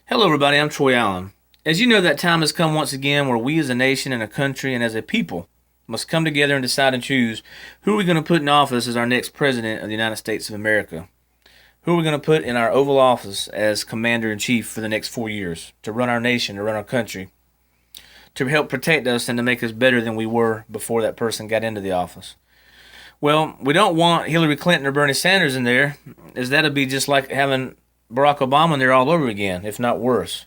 Hello, everybody. I'm Troy Allen. As you know, that time has come once again where we as a nation and a country and as a people must come together and decide and choose who are we going to put in office as our next president of the United States of America. Who are we going to put in our Oval Office as commander in chief for the next 4 years to run our nation, to run our country, to help protect us and to make us better than we were before that person got into the office. Well, we don't want Hillary Clinton or Bernie Sanders in there, as that'll be just like having Barack Obama in there all over again, if not worse.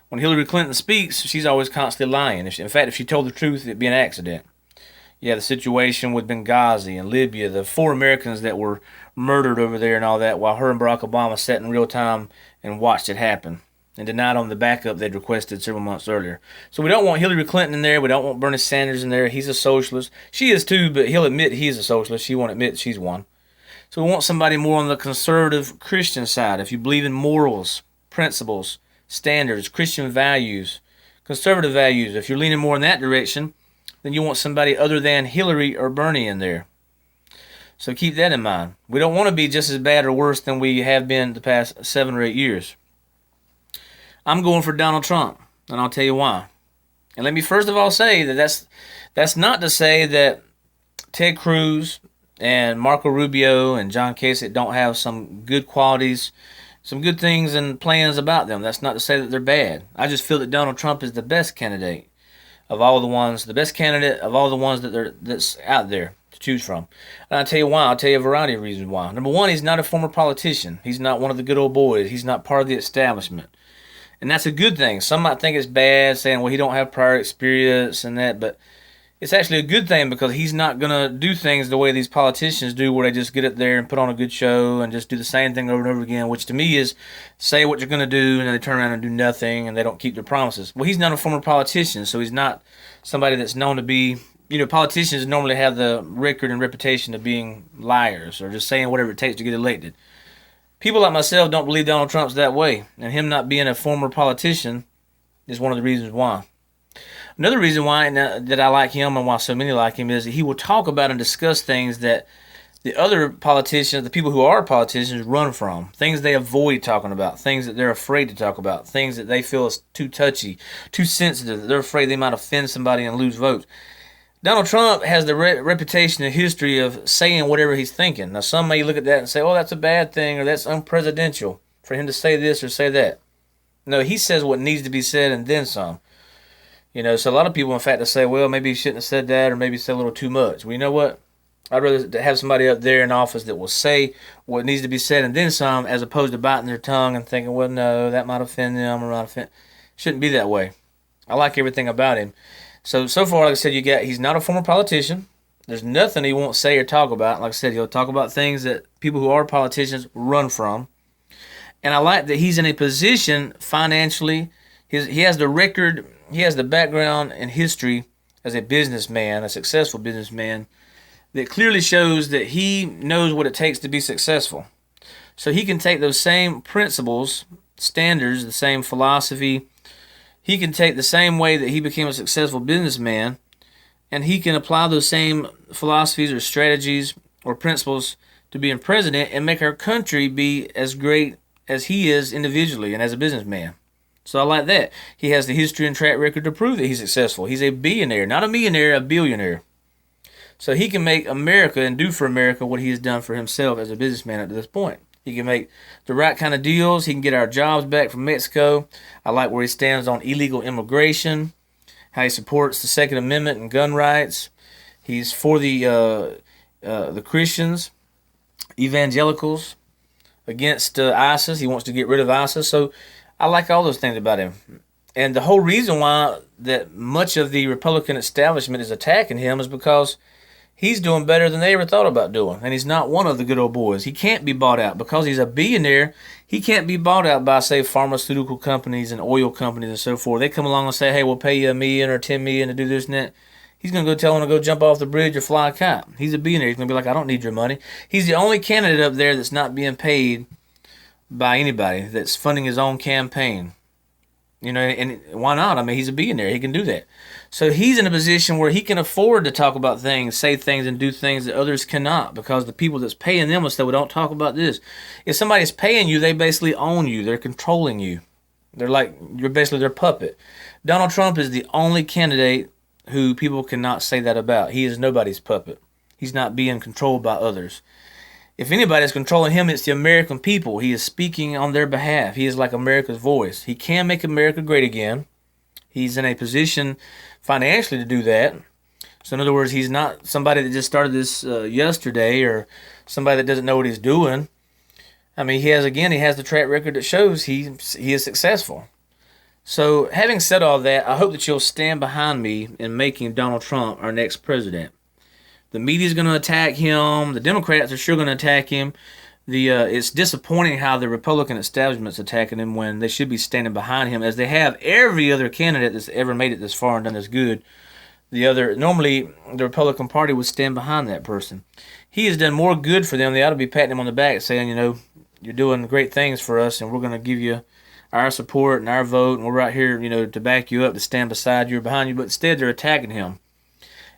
When Hillary Clinton speaks, she's always constantly lying. In fact, if she told the truth, it'd be an accident. Yeah, the situation with Benghazi and Libya, the 4 Americans that were murdered over there and all that, while her and Barack Obama sat in real time and watched it happen and denied on the backup they'd requested several months earlier. So we don't want Hillary Clinton in there. We don't want Bernie Sanders in there. He's a socialist. She is too, but he'll admit he's a socialist. She won't admit she's one. So we want somebody more on the conservative Christian side. If you believe in morals, principles, standards, Christian values, conservative values, if you're leaning more in that direction, then you want somebody other than Hillary or Bernie in there. So keep that in mind. We don't want to be just as bad or worse than we have been the past 7 or 8 years. I'm going for Donald Trump, and I'll tell you why. And let me first of all say that's not to say that Ted Cruz and Marco Rubio and John Kasich don't have some good qualities, some good things and plans about them. That's not to say that they're bad. I just feel that Donald Trump is the best candidate of all the ones, the best candidate of all the ones that's out there to choose from. And I'll tell you why. I'll tell you a variety of reasons why. Number one, he's not a former politician. He's not one of the good old boys. He's not part of the establishment. And that's a good thing. Some might think it's bad, saying, well, he don't have prior experience and that, but it's actually a good thing because he's not going to do things the way these politicians do, where they just get up there and put on a good show and just do the same thing over and over again, which to me is say what you're going to do and then they turn around and do nothing and they don't keep their promises. Well, he's not a former politician, so he's not somebody that's known to be, politicians normally have the record and reputation of being liars or just saying whatever it takes to get elected. People like myself don't believe Donald Trump's that way, and him not being a former politician is one of the reasons why. Another reason why that I like him and why so many like him is that he will talk about and discuss things that the other politicians, the people who are politicians, run from. Things they avoid talking about, things that they're afraid to talk about, things that they feel is too touchy, too sensitive, that they're afraid they might offend somebody and lose votes. Donald Trump has the reputation and history of saying whatever he's thinking. Now, some may look at that and say, oh, that's a bad thing or that's unpresidential for him to say this or say that. No, he says what needs to be said and then some. So a lot of people, in fact, will say, well, maybe he shouldn't have said that or maybe he said a little too much. Well, you know what? I'd rather have somebody up there in office that will say what needs to be said and then some, as opposed to biting their tongue and thinking, well, no, that might offend them or not offend. Shouldn't be that way. I like everything about him. So far, like I said, he's not a former politician. There's nothing he won't say or talk about. Like I said, he'll talk about things that people who are politicians run from. And I like that he's in a position financially. He has the record, he has the background and history as a businessman, a successful businessman, that clearly shows that he knows what it takes to be successful. So he can take those same principles, standards, the same philosophy. He can take the same way that he became a successful businessman, and he can apply those same philosophies or strategies or principles to being president and make our country be as great as he is individually and as a businessman. So I like that. He has the history and track record to prove that he's successful. He's a billionaire, not a millionaire, a billionaire. So he can make America and do for America what he has done for himself as a businessman at this point. He can make the right kind of deals. He can get our jobs back from Mexico. I like where he stands on illegal immigration, how he supports the Second Amendment and gun rights. He's for the Christians, evangelicals, against ISIS. He wants to get rid of ISIS. So I like all those things about him. And the whole reason why that much of the Republican establishment is attacking him is because he's doing better than they ever thought about doing. And he's not one of the good old boys. He can't be bought out because he's a billionaire. He can't be bought out by, say, pharmaceutical companies and oil companies and so forth. They come along and say, hey, we'll pay you $1 million or $10 million to do this and that. He's going to go tell them to go jump off the bridge or fly a kite. He's a billionaire. He's going to be like, I don't need your money. He's the only candidate up there that's not being paid by anybody, that's funding his own campaign. And why not? I mean, he's a billionaire. He can do that. So he's in a position where he can afford to talk about things, say things, and do things that others cannot, because the people that's paying them will say, well, don't talk about this. If somebody's paying you, they basically own you. They're controlling you. You're basically their puppet. Donald Trump is the only candidate who people cannot say that about. He is nobody's puppet. He's not being controlled by others. If anybody is controlling him, it's the American people. He is speaking on their behalf. He is like America's voice. He can make America great again. He's in a position financially to do that. So in other words, he's not somebody that just started this yesterday, or somebody that doesn't know what he's doing. I mean, he has the track record that shows he is successful. So having said all that, I hope that you'll stand behind me in making Donald Trump our next president. The media's going to attack him. The Democrats are sure going to attack him. It's disappointing how the Republican establishment's attacking him when they should be standing behind him, as they have every other candidate that's ever made it this far and done this good. Normally the Republican Party would stand behind that person. He has done more good for them. They ought to be patting him on the back, saying, you're doing great things for us, and we're going to give you our support and our vote, and we're right here, to back you up, to stand beside you or behind you. But instead, they're attacking him.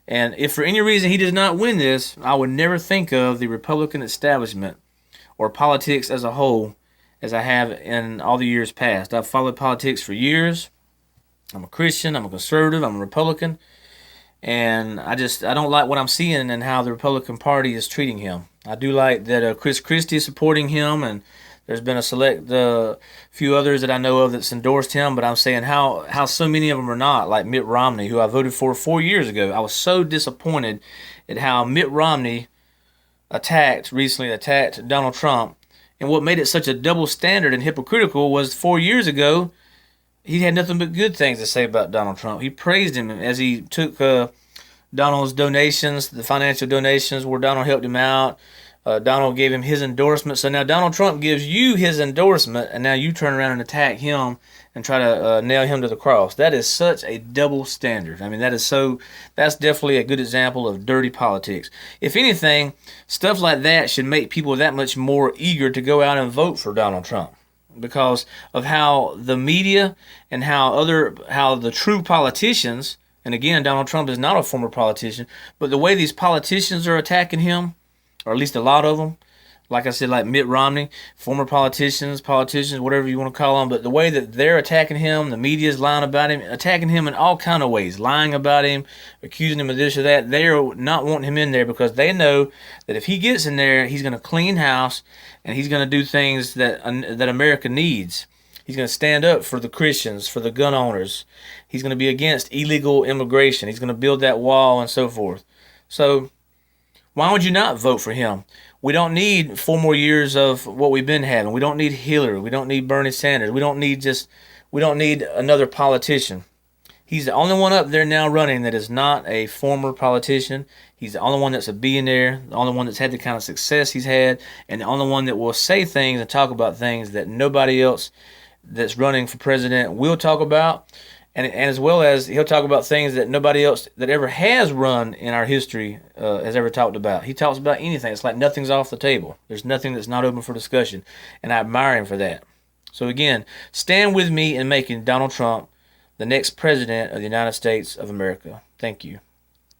And if for any reason he does not win this, I would never think of the Republican establishment or politics as a whole as I have in all the years past. I've followed politics for years. I'm a Christian, I'm a conservative, I'm a Republican, and I don't like what I'm seeing and how the Republican Party is treating him. I do like that Chris Christie is supporting him, and there's been a select few others that I know of that's endorsed him, but I'm saying how so many of them are not, like Mitt Romney, who I voted for 4 years ago. I was so disappointed at how Mitt Romney recently attacked Donald Trump, and what made it such a double standard and hypocritical was 4 years ago, he had nothing but good things to say about Donald Trump. He praised him as he took Donald's donations, the financial donations where Donald helped him out. Donald gave him his endorsement. So now Donald Trump gives you his endorsement, and now you turn around and attack him and try to nail him to the cross. That is such a double standard. I mean, that's definitely a good example of dirty politics. If anything, stuff like that should make people that much more eager to go out and vote for Donald Trump, because of how the media and how the true politicians, and again, Donald Trump is not a former politician, but the way these politicians are attacking him, or at least a lot of them, like I said, like Mitt Romney, former politicians, whatever you want to call them, but the way that they're attacking him, the media is lying about him, attacking him in all kind of ways, lying about him, accusing him of this or that. They are not wanting him in there because they know that if he gets in there, he's going to clean house, and he's going to do things that America needs. He's going to stand up for the Christians, for the gun owners. He's going to be against illegal immigration. He's going to build that wall and so forth. So why would you not vote for him? We don't need 4 more years of what we've been having. We don't need Hillary. We don't need Bernie Sanders. We don't need another politician. He's the only one up there now running that is not a former politician. He's the only one that's a billionaire, the only one that's had the kind of success he's had, and the only one that will say things and talk about things that nobody else that's running for president will talk about. And as well as he'll talk about things that nobody else that ever has run in our history has ever talked about. He talks about anything. It's like nothing's off the table. There's nothing that's not open for discussion. And I admire him for that. So again, stand with me in making Donald Trump the next president of the United States of America. Thank you.